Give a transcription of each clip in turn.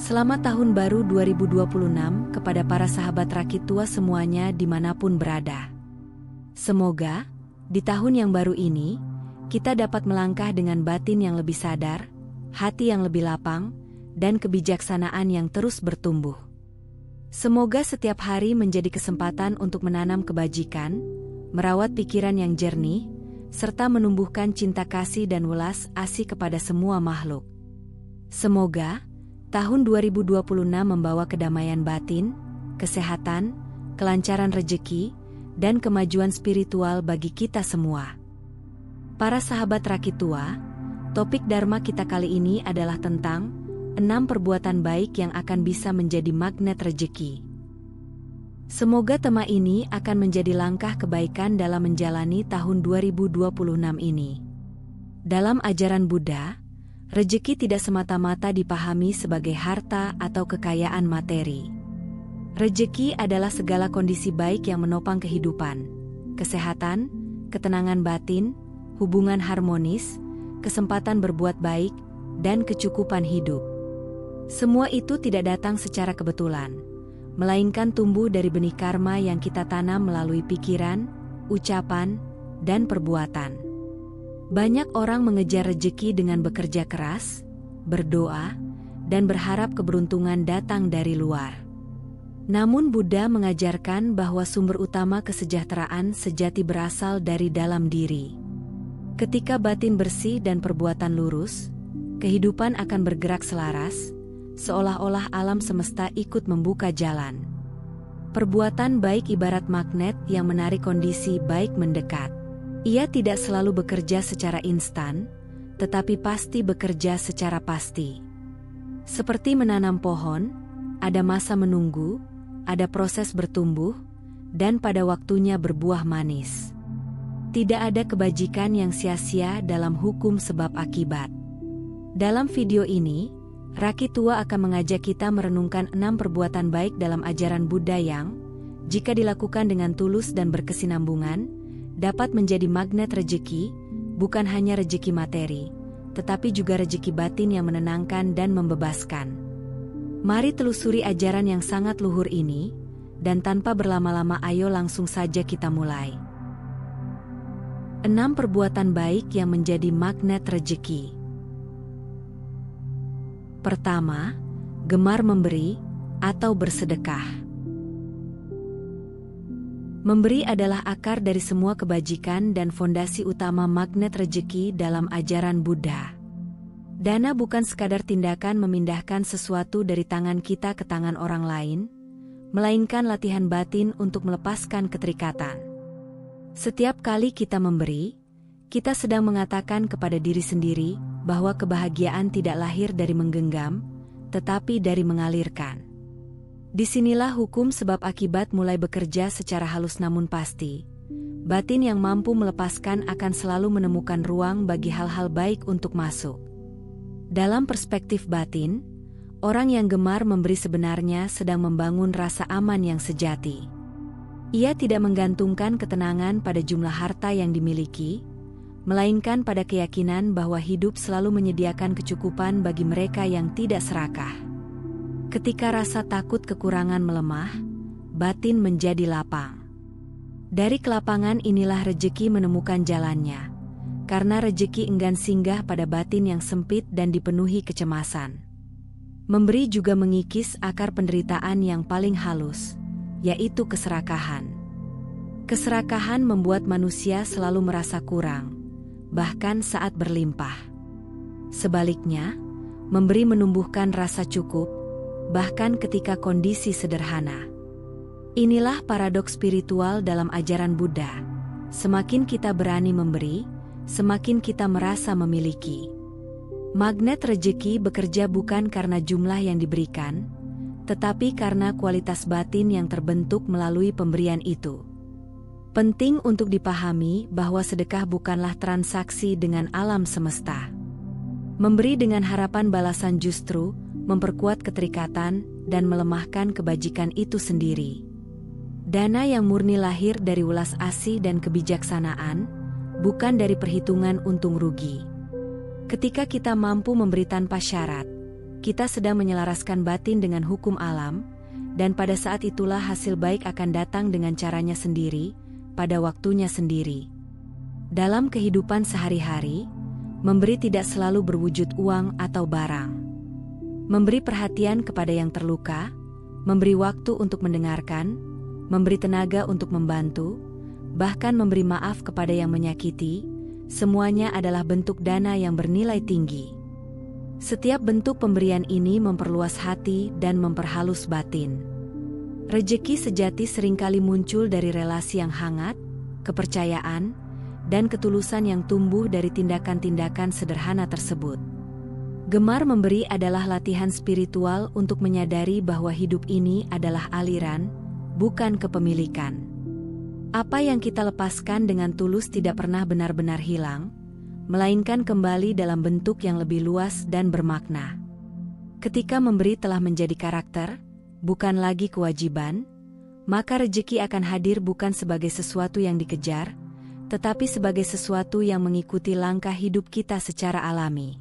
Selamat Tahun Baru 2026 kepada para sahabat Rakit Tua semuanya dimanapun berada. Semoga, di tahun yang baru ini, kita dapat melangkah dengan batin yang lebih sadar, hati yang lebih lapang, dan kebijaksanaan yang terus bertumbuh. Semoga setiap hari menjadi kesempatan untuk menanam kebajikan, merawat pikiran yang jernih, serta menumbuhkan cinta kasih dan welas asih kepada semua makhluk. Semoga tahun 2026 membawa kedamaian batin, kesehatan, kelancaran rejeki, dan kemajuan spiritual bagi kita semua. Para sahabat Rakit Tua, topik Dharma kita kali ini adalah tentang 6 perbuatan baik yang akan bisa menjadi magnet rejeki. Semoga tema ini akan menjadi langkah kebaikan dalam menjalani tahun 2026 ini. Dalam ajaran Buddha, rejeki tidak semata-mata dipahami sebagai harta atau kekayaan materi. Rejeki adalah segala kondisi baik yang menopang kehidupan, kesehatan, ketenangan batin, hubungan harmonis, kesempatan berbuat baik, dan kecukupan hidup. Semua itu tidak datang secara kebetulan, melainkan tumbuh dari benih karma yang kita tanam melalui pikiran, ucapan, dan perbuatan. Banyak orang mengejar rejeki dengan bekerja keras, berdoa, dan berharap keberuntungan datang dari luar. Namun Buddha mengajarkan bahwa sumber utama kesejahteraan sejati berasal dari dalam diri. Ketika batin bersih dan perbuatan lurus, kehidupan akan bergerak selaras, seolah-olah alam semesta ikut membuka jalan. Perbuatan baik ibarat magnet yang menarik kondisi baik mendekat. Ia tidak selalu bekerja secara instan, tetapi pasti bekerja secara pasti. Seperti menanam pohon, ada masa menunggu, ada proses bertumbuh, dan pada waktunya berbuah manis. Tidak ada kebajikan yang sia-sia dalam hukum sebab akibat. Dalam video ini, Rakit Tua akan mengajak kita merenungkan 6 perbuatan baik dalam ajaran Buddha yang, jika dilakukan dengan tulus dan berkesinambungan, dapat menjadi magnet rejeki, bukan hanya rejeki materi, tetapi juga rejeki batin yang menenangkan dan membebaskan. Mari telusuri ajaran yang sangat luhur ini, dan tanpa berlama-lama ayo langsung saja kita mulai. 6 perbuatan baik yang menjadi magnet rejeki. Pertama, gemar memberi atau bersedekah. Memberi adalah akar dari semua kebajikan dan fondasi utama magnet rejeki dalam ajaran Buddha. Dana bukan sekadar tindakan memindahkan sesuatu dari tangan kita ke tangan orang lain, melainkan latihan batin untuk melepaskan keterikatan. Setiap kali kita memberi, kita sedang mengatakan kepada diri sendiri bahwa kebahagiaan tidak lahir dari menggenggam, tetapi dari mengalirkan. Disinilah hukum sebab akibat mulai bekerja secara halus namun pasti. Batin yang mampu melepaskan akan selalu menemukan ruang bagi hal-hal baik untuk masuk. Dalam perspektif batin, orang yang gemar memberi sebenarnya sedang membangun rasa aman yang sejati. Ia tidak menggantungkan ketenangan pada jumlah harta yang dimiliki, melainkan pada keyakinan bahwa hidup selalu menyediakan kecukupan bagi mereka yang tidak serakah. Ketika rasa takut kekurangan melemah, batin menjadi lapang. Dari kelapangan inilah rejeki menemukan jalannya, karena rejeki enggan singgah pada batin yang sempit dan dipenuhi kecemasan. Memberi juga mengikis akar penderitaan yang paling halus, yaitu keserakahan. Keserakahan membuat manusia selalu merasa kurang, bahkan saat berlimpah. Sebaliknya, memberi menumbuhkan rasa cukup, bahkan ketika kondisi sederhana. Inilah paradoks spiritual dalam ajaran Buddha. Semakin kita berani memberi, semakin kita merasa memiliki. Magnet rejeki bekerja bukan karena jumlah yang diberikan, tetapi karena kualitas batin yang terbentuk melalui pemberian itu. Penting untuk dipahami bahwa sedekah bukanlah transaksi dengan alam semesta. Memberi dengan harapan balasan justru memperkuat keterikatan dan melemahkan kebajikan itu sendiri. Dana yang murni lahir dari welas asih dan kebijaksanaan, bukan dari perhitungan untung rugi. Ketika kita mampu memberi tanpa syarat, kita sedang menyelaraskan batin dengan hukum alam, dan pada saat itulah hasil baik akan datang dengan caranya sendiri, pada waktunya sendiri. Dalam kehidupan sehari-hari, memberi tidak selalu berwujud uang atau barang. Memberi perhatian kepada yang terluka, memberi waktu untuk mendengarkan, memberi tenaga untuk membantu, bahkan memberi maaf kepada yang menyakiti, semuanya adalah bentuk dana yang bernilai tinggi. Setiap bentuk pemberian ini memperluas hati dan memperhalus batin. Rejeki sejati seringkali muncul dari relasi yang hangat, kepercayaan, dan ketulusan yang tumbuh dari tindakan-tindakan sederhana tersebut. Gemar memberi adalah latihan spiritual untuk menyadari bahwa hidup ini adalah aliran, bukan kepemilikan. Apa yang kita lepaskan dengan tulus tidak pernah benar-benar hilang, melainkan kembali dalam bentuk yang lebih luas dan bermakna. Ketika memberi telah menjadi karakter, bukan lagi kewajiban, maka rejeki akan hadir bukan sebagai sesuatu yang dikejar, tetapi sebagai sesuatu yang mengikuti langkah hidup kita secara alami.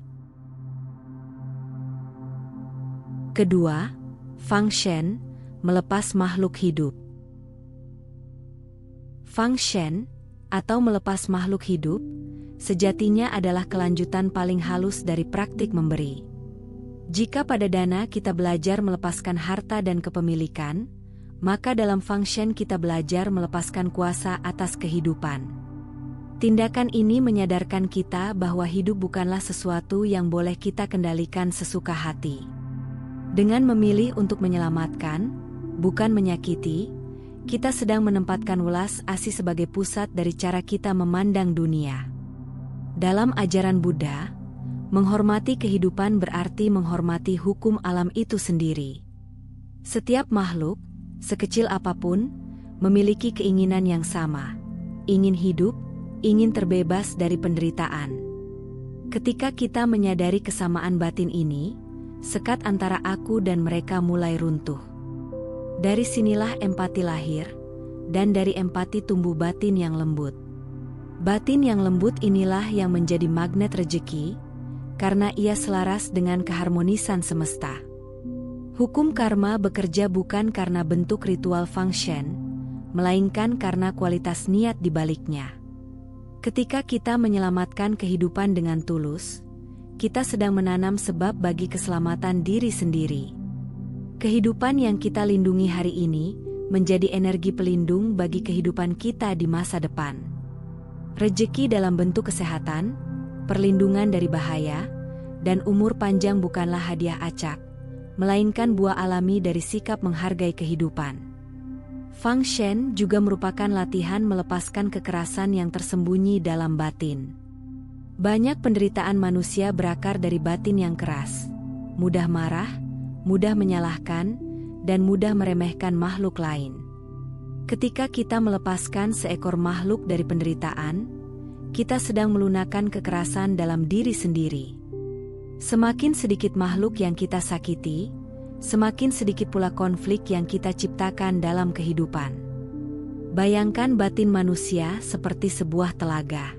Kedua, Fang Shen, melepas makhluk hidup. Fang Shen, atau melepas makhluk hidup, sejatinya adalah kelanjutan paling halus dari praktik memberi. Jika pada dana kita belajar melepaskan harta dan kepemilikan, maka dalam Fang Shen kita belajar melepaskan kuasa atas kehidupan. Tindakan ini menyadarkan kita bahwa hidup bukanlah sesuatu yang boleh kita kendalikan sesuka hati. Dengan memilih untuk menyelamatkan, bukan menyakiti, kita sedang menempatkan welas asih sebagai pusat dari cara kita memandang dunia. Dalam ajaran Buddha, menghormati kehidupan berarti menghormati hukum alam itu sendiri. Setiap makhluk, sekecil apapun, memiliki keinginan yang sama, ingin hidup, ingin terbebas dari penderitaan. Ketika kita menyadari kesamaan batin ini, sekat antara aku dan mereka mulai runtuh. Dari sinilah empati lahir, dan dari empati tumbuh batin yang lembut. Batin yang lembut inilah yang menjadi magnet rejeki, karena ia selaras dengan keharmonisan semesta. Hukum karma bekerja bukan karena bentuk ritual Fang Shen, melainkan karena kualitas niat di baliknya. Ketika kita menyelamatkan kehidupan dengan tulus, kita sedang menanam sebab bagi keselamatan diri sendiri. Kehidupan yang kita lindungi hari ini menjadi energi pelindung bagi kehidupan kita di masa depan. Rejeki dalam bentuk kesehatan, perlindungan dari bahaya, dan umur panjang bukanlah hadiah acak, melainkan buah alami dari sikap menghargai kehidupan. Fang Shen juga merupakan latihan melepaskan kekerasan yang tersembunyi dalam batin. Banyak penderitaan manusia berakar dari batin yang keras, mudah marah, mudah menyalahkan, dan mudah meremehkan makhluk lain. Ketika kita melepaskan seekor makhluk dari penderitaan, kita sedang melunakkan kekerasan dalam diri sendiri. Semakin sedikit makhluk yang kita sakiti, semakin sedikit pula konflik yang kita ciptakan dalam kehidupan. Bayangkan batin manusia seperti sebuah telaga.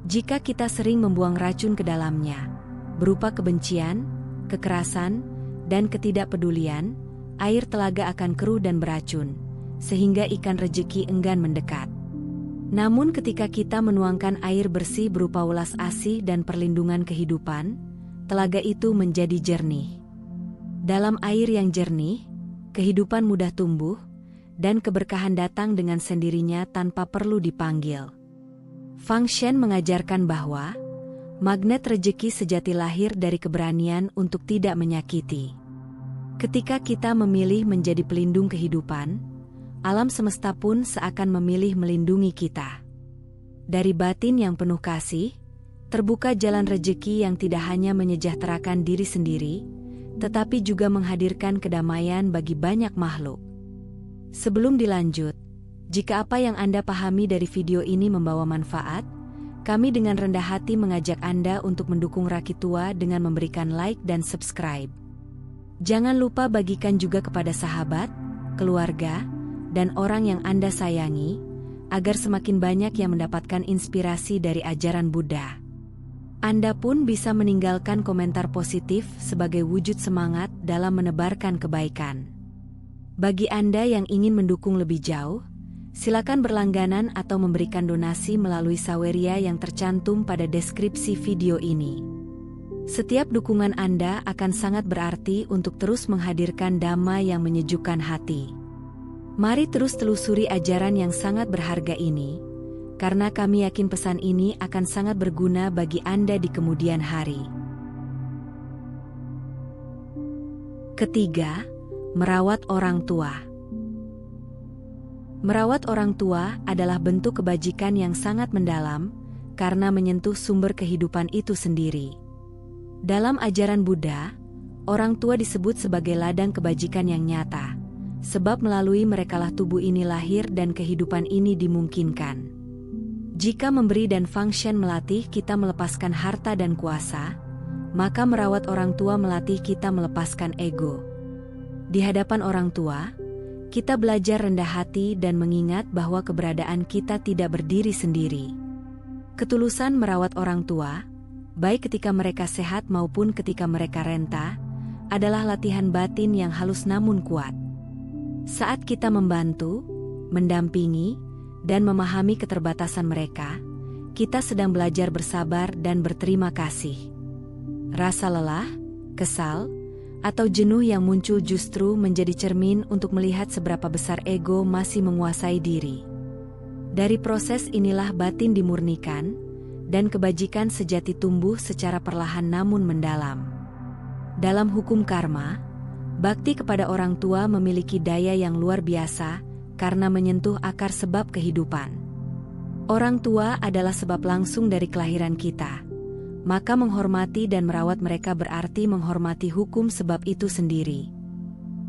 Jika kita sering membuang racun ke dalamnya, berupa kebencian, kekerasan, dan ketidakpedulian, air telaga akan keruh dan beracun, sehingga ikan rejeki enggan mendekat. Namun ketika kita menuangkan air bersih berupa welas asih dan perlindungan kehidupan, telaga itu menjadi jernih. Dalam air yang jernih, kehidupan mudah tumbuh, dan keberkahan datang dengan sendirinya tanpa perlu dipanggil. Fang Shen mengajarkan bahwa magnet rejeki sejati lahir dari keberanian untuk tidak menyakiti. Ketika kita memilih menjadi pelindung kehidupan, alam semesta pun seakan memilih melindungi kita. Dari batin yang penuh kasih, terbuka jalan rejeki yang tidak hanya menyejahterakan diri sendiri, tetapi juga menghadirkan kedamaian bagi banyak makhluk. Sebelum dilanjut, jika apa yang Anda pahami dari video ini membawa manfaat, kami dengan rendah hati mengajak Anda untuk mendukung Rakitua dengan memberikan like dan subscribe. Jangan lupa bagikan juga kepada sahabat, keluarga, dan orang yang Anda sayangi, agar semakin banyak yang mendapatkan inspirasi dari ajaran Buddha. Anda pun bisa meninggalkan komentar positif sebagai wujud semangat dalam menebarkan kebaikan. Bagi Anda yang ingin mendukung lebih jauh, silakan berlangganan atau memberikan donasi melalui Saweria yang tercantum pada deskripsi video ini. Setiap dukungan Anda akan sangat berarti untuk terus menghadirkan dhamma yang menyejukkan hati. Mari terus telusuri ajaran yang sangat berharga ini, karena kami yakin pesan ini akan sangat berguna bagi Anda di kemudian hari. Ketiga, merawat orang tua. Merawat orang tua adalah bentuk kebajikan yang sangat mendalam, karena menyentuh sumber kehidupan itu sendiri. Dalam ajaran Buddha, orang tua disebut sebagai ladang kebajikan yang nyata, sebab melalui merekalah tubuh ini lahir dan kehidupan ini dimungkinkan. Jika memberi dan function melatih kita melepaskan harta dan kuasa, maka merawat orang tua melatih kita melepaskan ego. Di hadapan orang tua, kita belajar rendah hati dan mengingat bahwa keberadaan kita tidak berdiri sendiri. Ketulusan merawat orang tua, baik ketika mereka sehat maupun ketika mereka renta, adalah latihan batin yang halus namun kuat. Saat kita membantu, mendampingi, dan memahami keterbatasan mereka, kita sedang belajar bersabar dan berterima kasih. Rasa lelah, kesal, atau jenuh yang muncul justru menjadi cermin untuk melihat seberapa besar ego masih menguasai diri. Dari proses inilah batin dimurnikan, dan kebajikan sejati tumbuh secara perlahan namun mendalam. Dalam hukum karma, bakti kepada orang tua memiliki daya yang luar biasa karena menyentuh akar sebab kehidupan. Orang tua adalah sebab langsung dari kelahiran kita, maka menghormati dan merawat mereka berarti menghormati hukum sebab itu sendiri.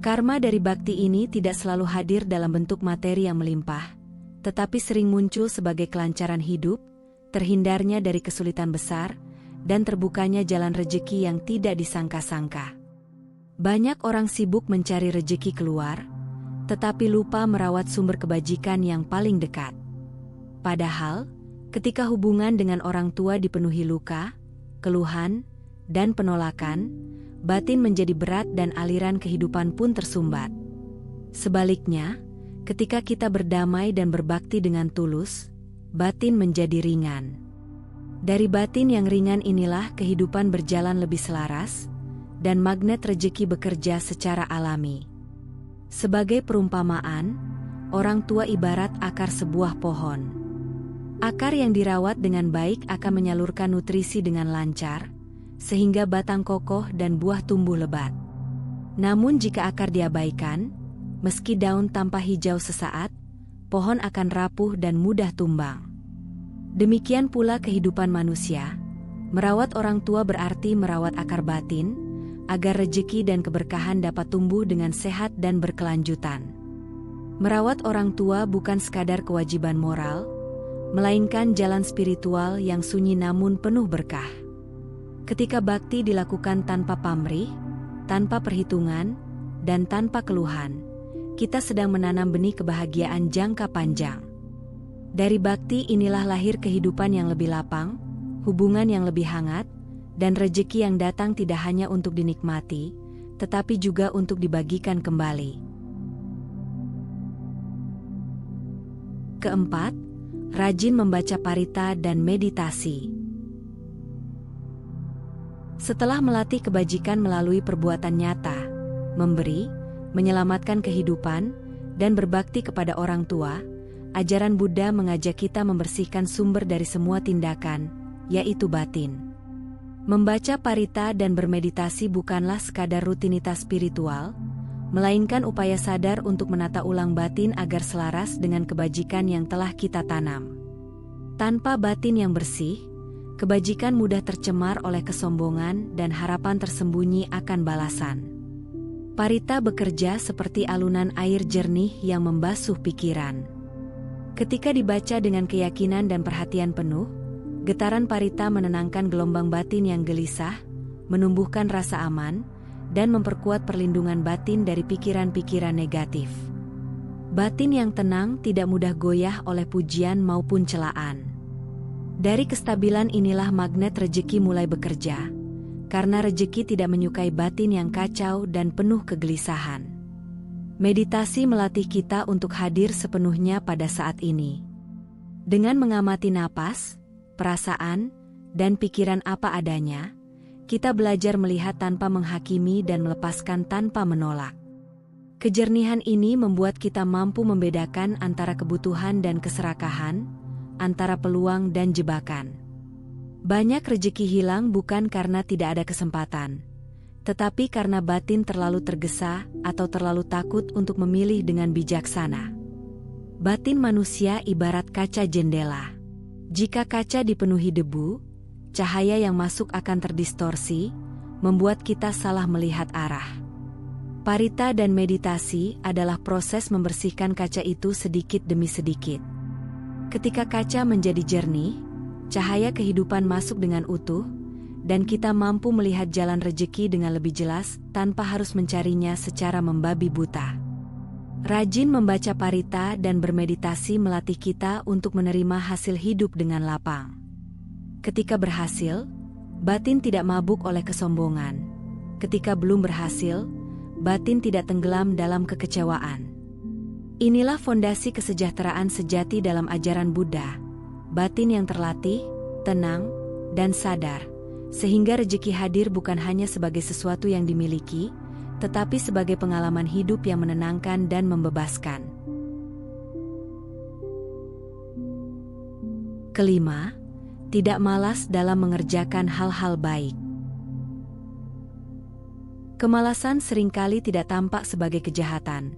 Karma dari bakti ini tidak selalu hadir dalam bentuk materi yang melimpah, tetapi sering muncul sebagai kelancaran hidup, terhindarnya dari kesulitan besar, dan terbukanya jalan rejeki yang tidak disangka-sangka. Banyak orang sibuk mencari rejeki keluar, tetapi lupa merawat sumber kebajikan yang paling dekat. Padahal, ketika hubungan dengan orang tua dipenuhi luka, keluhan, dan penolakan, batin menjadi berat dan aliran kehidupan pun tersumbat. Sebaliknya, ketika kita berdamai dan berbakti dengan tulus, batin menjadi ringan. Dari batin yang ringan inilah kehidupan berjalan lebih selaras, dan magnet rejeki bekerja secara alami. Sebagai perumpamaan, orang tua ibarat akar sebuah pohon. Akar yang dirawat dengan baik akan menyalurkan nutrisi dengan lancar, sehingga batang kokoh dan buah tumbuh lebat. Namun jika akar diabaikan, meski daun tampak hijau sesaat, pohon akan rapuh dan mudah tumbang. Demikian pula kehidupan manusia. Merawat orang tua berarti merawat akar batin, agar rejeki dan keberkahan dapat tumbuh dengan sehat dan berkelanjutan. Merawat orang tua bukan sekadar kewajiban moral, melainkan jalan spiritual yang sunyi namun penuh berkah. Ketika bakti dilakukan tanpa pamrih, tanpa perhitungan, dan tanpa keluhan, kita sedang menanam benih kebahagiaan jangka panjang. Dari bakti inilah lahir kehidupan yang lebih lapang, hubungan yang lebih hangat, dan rejeki yang datang tidak hanya untuk dinikmati, tetapi juga untuk dibagikan kembali. Keempat, rajin membaca parita dan meditasi. Setelah melatih kebajikan melalui perbuatan nyata, memberi, menyelamatkan kehidupan, dan berbakti kepada orang tua, ajaran Buddha mengajak kita membersihkan sumber dari semua tindakan, yaitu batin. Membaca parita dan bermeditasi bukanlah sekadar rutinitas spiritual, melainkan upaya sadar untuk menata ulang batin agar selaras dengan kebajikan yang telah kita tanam. Tanpa batin yang bersih, kebajikan mudah tercemar oleh kesombongan dan harapan tersembunyi akan balasan. Parita bekerja seperti alunan air jernih yang membasuh pikiran. Ketika dibaca dengan keyakinan dan perhatian penuh, getaran parita menenangkan gelombang batin yang gelisah, menumbuhkan rasa aman, dan memperkuat perlindungan batin dari pikiran-pikiran negatif. Batin yang tenang tidak mudah goyah oleh pujian maupun celaan. Dari kestabilan inilah magnet rejeki mulai bekerja, karena rejeki tidak menyukai batin yang kacau dan penuh kegelisahan. Meditasi melatih kita untuk hadir sepenuhnya pada saat ini. Dengan mengamati napas, perasaan, dan pikiran apa adanya, kita belajar melihat tanpa menghakimi dan melepaskan tanpa menolak. Kejernihan ini membuat kita mampu membedakan antara kebutuhan dan keserakahan, antara peluang dan jebakan. Banyak rejeki hilang bukan karena tidak ada kesempatan, tetapi karena batin terlalu tergesa atau terlalu takut untuk memilih dengan bijaksana. Batin manusia ibarat kaca jendela. Jika kaca dipenuhi debu, cahaya yang masuk akan terdistorsi, membuat kita salah melihat arah. Parita dan meditasi adalah proses membersihkan kaca itu sedikit demi sedikit. Ketika kaca menjadi jernih, cahaya kehidupan masuk dengan utuh, dan kita mampu melihat jalan rejeki dengan lebih jelas tanpa harus mencarinya secara membabi buta. Rajin membaca parita dan bermeditasi melatih kita untuk menerima hasil hidup dengan lapang. Ketika berhasil, batin tidak mabuk oleh kesombongan. Ketika belum berhasil, batin tidak tenggelam dalam kekecewaan. Inilah fondasi kesejahteraan sejati dalam ajaran Buddha, batin yang terlatih, tenang, dan sadar, sehingga rejeki hadir bukan hanya sebagai sesuatu yang dimiliki, tetapi sebagai pengalaman hidup yang menenangkan dan membebaskan. Kelima, tidak malas dalam mengerjakan hal-hal baik. Kemalasan seringkali tidak tampak sebagai kejahatan.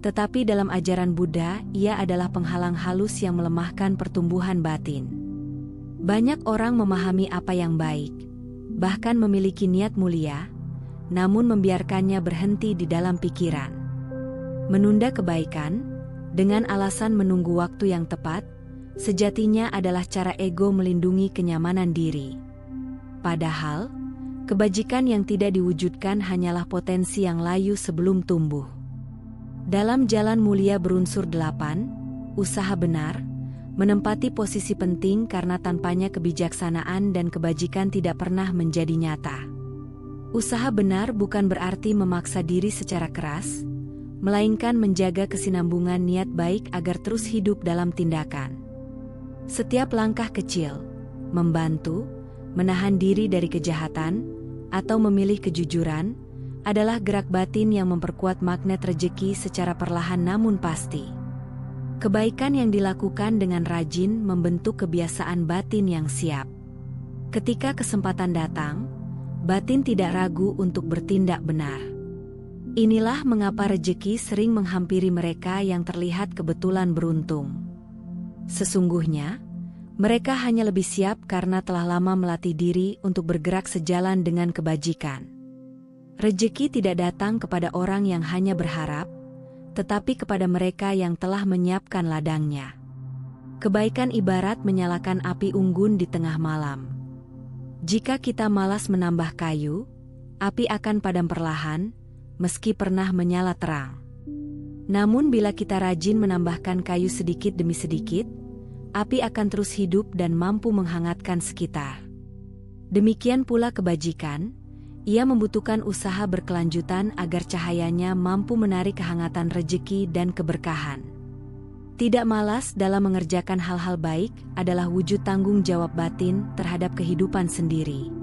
Tetapi dalam ajaran Buddha, ia adalah penghalang halus yang melemahkan pertumbuhan batin. Banyak orang memahami apa yang baik, bahkan memiliki niat mulia, namun membiarkannya berhenti di dalam pikiran. Menunda kebaikan, dengan alasan menunggu waktu yang tepat, sejatinya adalah cara ego melindungi kenyamanan diri. Padahal, kebajikan yang tidak diwujudkan hanyalah potensi yang layu sebelum tumbuh. Dalam jalan mulia berunsur 8, usaha benar, menempati posisi penting karena tanpanya kebijaksanaan dan kebajikan tidak pernah menjadi nyata. Usaha benar bukan berarti memaksa diri secara keras, melainkan menjaga kesinambungan niat baik agar terus hidup dalam tindakan. Setiap langkah kecil, membantu, menahan diri dari kejahatan, atau memilih kejujuran, adalah gerak batin yang memperkuat magnet rejeki secara perlahan namun pasti. Kebaikan yang dilakukan dengan rajin membentuk kebiasaan batin yang siap. Ketika kesempatan datang, batin tidak ragu untuk bertindak benar. Inilah mengapa rejeki sering menghampiri mereka yang terlihat kebetulan beruntung. Sesungguhnya, mereka hanya lebih siap karena telah lama melatih diri untuk bergerak sejalan dengan kebajikan. Rejeki tidak datang kepada orang yang hanya berharap, tetapi kepada mereka yang telah menyiapkan ladangnya. Kebaikan ibarat menyalakan api unggun di tengah malam. Jika kita malas menambah kayu, api akan padam perlahan, meski pernah menyala terang. Namun bila kita rajin menambahkan kayu sedikit demi sedikit, api akan terus hidup dan mampu menghangatkan sekitar. Demikian pula kebajikan, ia membutuhkan usaha berkelanjutan agar cahayanya mampu menarik kehangatan rejeki dan keberkahan. Tidak malas dalam mengerjakan hal-hal baik adalah wujud tanggung jawab batin terhadap kehidupan sendiri.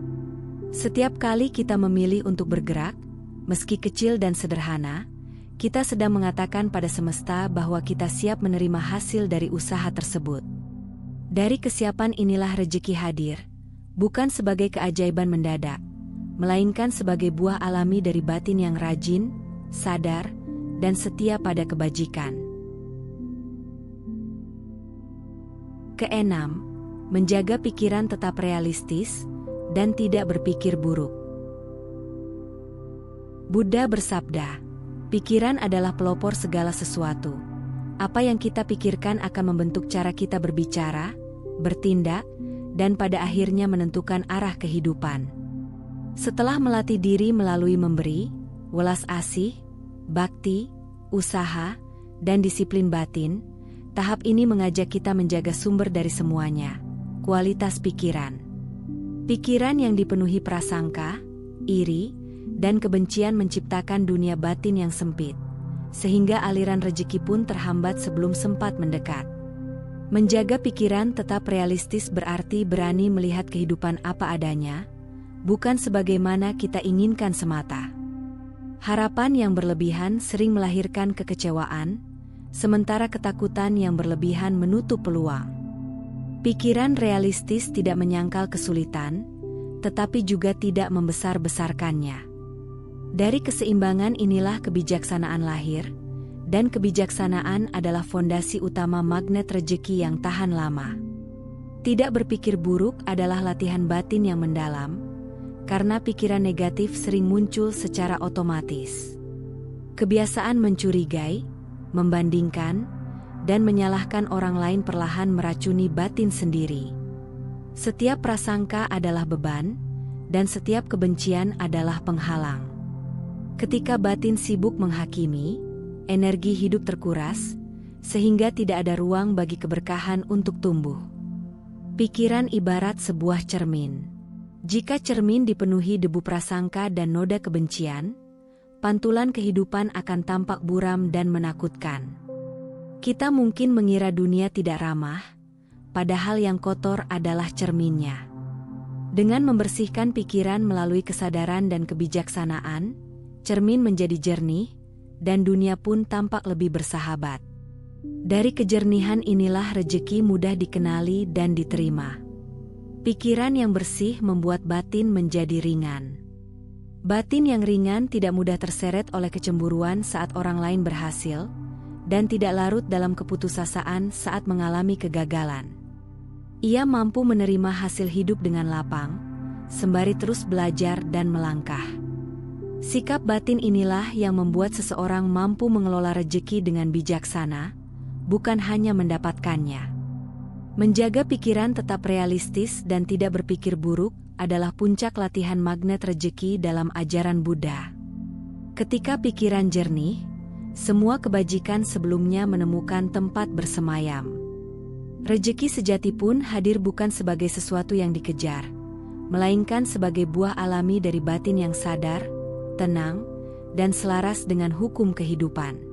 Setiap kali kita memilih untuk bergerak, meski kecil dan sederhana, kita sedang mengatakan pada semesta bahwa kita siap menerima hasil dari usaha tersebut. Dari kesiapan inilah rejeki hadir, bukan sebagai keajaiban mendadak, melainkan sebagai buah alami dari batin yang rajin, sadar, dan setia pada kebajikan. Keenam, menjaga pikiran tetap realistis dan tidak berpikir buruk. Buddha bersabda, pikiran adalah pelopor segala sesuatu. Apa yang kita pikirkan akan membentuk cara kita berbicara, bertindak, dan pada akhirnya menentukan arah kehidupan. Setelah melatih diri melalui memberi, welas asih, bakti, usaha, dan disiplin batin, tahap ini mengajak kita menjaga sumber dari semuanya, kualitas pikiran. Pikiran yang dipenuhi prasangka, iri, dan kebencian menciptakan dunia batin yang sempit, sehingga aliran rezeki pun terhambat sebelum sempat mendekat. Menjaga pikiran tetap realistis berarti berani melihat kehidupan apa adanya, bukan sebagaimana kita inginkan semata. Harapan yang berlebihan sering melahirkan kekecewaan, sementara ketakutan yang berlebihan menutup peluang. Pikiran realistis tidak menyangkal kesulitan, tetapi juga tidak membesar-besarkannya. Dari keseimbangan inilah kebijaksanaan lahir, dan kebijaksanaan adalah fondasi utama magnet rezeki yang tahan lama. Tidak berpikir buruk adalah latihan batin yang mendalam, karena pikiran negatif sering muncul secara otomatis. Kebiasaan mencurigai, membandingkan, dan menyalahkan orang lain perlahan meracuni batin sendiri. Setiap prasangka adalah beban, dan setiap kebencian adalah penghalang. Ketika batin sibuk menghakimi, energi hidup terkuras, sehingga tidak ada ruang bagi keberkahan untuk tumbuh. Pikiran ibarat sebuah cermin. Jika cermin dipenuhi debu prasangka dan noda kebencian, pantulan kehidupan akan tampak buram dan menakutkan. Kita mungkin mengira dunia tidak ramah, padahal yang kotor adalah cerminnya. Dengan membersihkan pikiran melalui kesadaran dan kebijaksanaan, cermin menjadi jernih, dan dunia pun tampak lebih bersahabat. Dari kejernihan inilah rezeki mudah dikenali dan diterima. Pikiran yang bersih membuat batin menjadi ringan. Batin yang ringan tidak mudah terseret oleh kecemburuan saat orang lain berhasil, dan tidak larut dalam keputusasaan saat mengalami kegagalan. Ia mampu menerima hasil hidup dengan lapang, sembari terus belajar dan melangkah. Sikap batin inilah yang membuat seseorang mampu mengelola rezeki dengan bijaksana, bukan hanya mendapatkannya. Menjaga pikiran tetap realistis dan tidak berpikir buruk adalah puncak latihan magnet rezeki dalam ajaran Buddha. Ketika pikiran jernih, semua kebajikan sebelumnya menemukan tempat bersemayam. Rezeki sejati pun hadir bukan sebagai sesuatu yang dikejar, melainkan sebagai buah alami dari batin yang sadar, tenang, dan selaras dengan hukum kehidupan.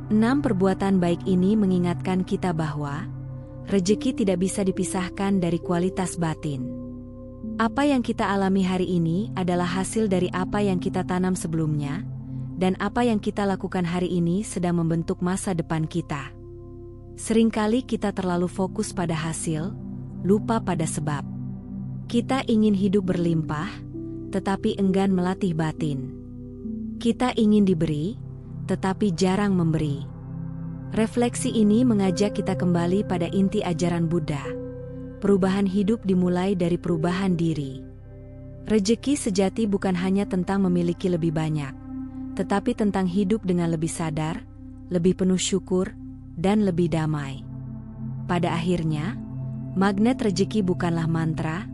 6 perbuatan baik ini mengingatkan kita bahwa rezeki tidak bisa dipisahkan dari kualitas batin. Apa yang kita alami hari ini adalah hasil dari apa yang kita tanam sebelumnya, dan apa yang kita lakukan hari ini sedang membentuk masa depan kita. Seringkali kita terlalu fokus pada hasil, lupa pada sebab. Kita ingin hidup berlimpah, tetapi enggan melatih batin. Kita ingin diberi, tetapi jarang memberi. Refleksi ini mengajak kita kembali pada inti ajaran Buddha. Perubahan hidup dimulai dari perubahan diri. Rezeki sejati bukan hanya tentang memiliki lebih banyak, tetapi tentang hidup dengan lebih sadar, lebih penuh syukur, dan lebih damai. Pada akhirnya, magnet rezeki bukanlah mantra,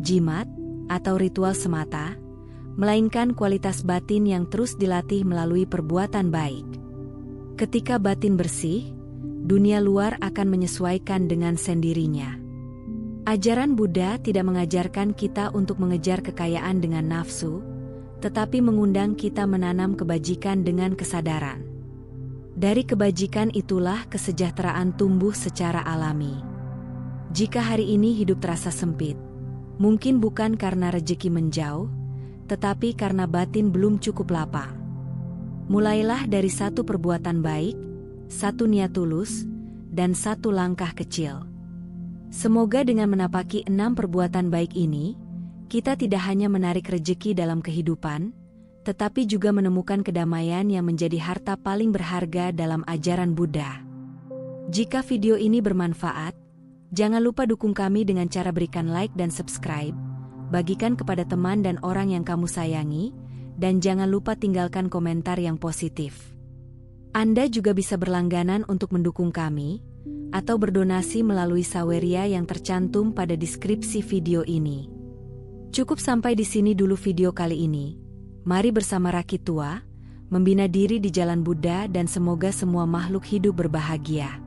jimat, atau ritual semata, melainkan kualitas batin yang terus dilatih melalui perbuatan baik. Ketika batin bersih, dunia luar akan menyesuaikan dengan sendirinya. Ajaran Buddha tidak mengajarkan kita untuk mengejar kekayaan dengan nafsu, tetapi mengundang kita menanam kebajikan dengan kesadaran. Dari kebajikan itulah kesejahteraan tumbuh secara alami. Jika hari ini hidup terasa sempit, mungkin bukan karena rezeki menjauh, tetapi karena batin belum cukup lapang. Mulailah dari 1 perbuatan baik, 1 niat tulus, dan 1 langkah kecil. Semoga dengan menapaki 6 perbuatan baik ini, kita tidak hanya menarik rezeki dalam kehidupan, tetapi juga menemukan kedamaian yang menjadi harta paling berharga dalam ajaran Buddha. Jika video ini bermanfaat, jangan lupa dukung kami dengan cara berikan like dan subscribe, bagikan kepada teman dan orang yang kamu sayangi, dan jangan lupa tinggalkan komentar yang positif. Anda juga bisa berlangganan untuk mendukung kami, atau berdonasi melalui saweria yang tercantum pada deskripsi video ini. Cukup sampai di sini dulu video kali ini. Mari bersama Rakit Tua, membina diri di jalan Buddha dan semoga semua makhluk hidup berbahagia.